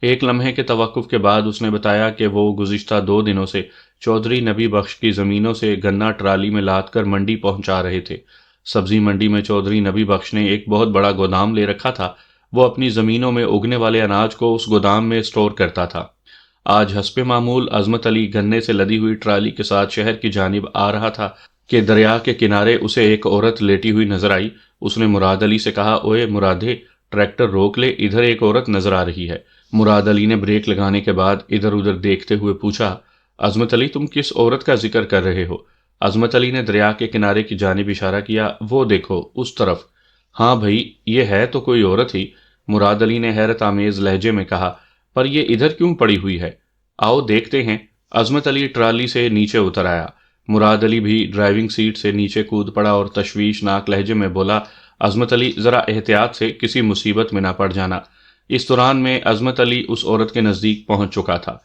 ایک لمحے کے توقف کے بعد اس نے بتایا کہ وہ گزشتہ 2 دنوں سے چودھری نبی بخش کی زمینوں سے گنا ٹرالی میں لاد کر منڈی پہنچا رہے تھے۔ سبزی منڈی میں چودھری نبی بخش نے ایک بہت بڑا گودام لے رکھا تھا۔ وہ اپنی زمینوں میں اگنے والے اناج کو اس گودام میں اسٹور کرتا تھا۔ آج حسب معمول عظمت علی گنے سے لدی ہوئی ٹرالی کے ساتھ شہر کی جانب آ رہا تھا کہ دریا کے کنارے اسے ایک عورت لیٹی ہوئی نظر آئی۔ اس نے مراد علی سے کہا، اوئے مرادے، ٹریکٹر روک لے، ادھر ایک عورت نظر آ رہی ہے۔ مراد علی نے بریک لگانے کے بعد ادھر ادھر دیکھتے ہوئے پوچھا، عظمت علی تم کس عورت کا ذکر کر رہے ہو؟ عظمت علی نے دریا کے کنارے کی جانب اشارہ کیا، وہ دیکھو اس طرف۔ ہاں بھائی، یہ ہے تو کوئی عورت ہی، مراد علی نے حیرت آمیز لہجے میں کہا، پر یہ ادھر کیوں پڑی ہوئی ہے؟ آؤ دیکھتے ہیں۔ عظمت علی ٹرالی سے نیچے اتر آیا۔ مراد علی بھی ڈرائیونگ سیٹ سے نیچے کود پڑا اور تشویشناک لہجے میں بولا، عظمت علی ذرا احتیاط سے، کسی مصیبت میں نہ پڑ جانا۔ اس دوران میں عظمت علی اس عورت کے نزدیک پہنچ چکا تھا۔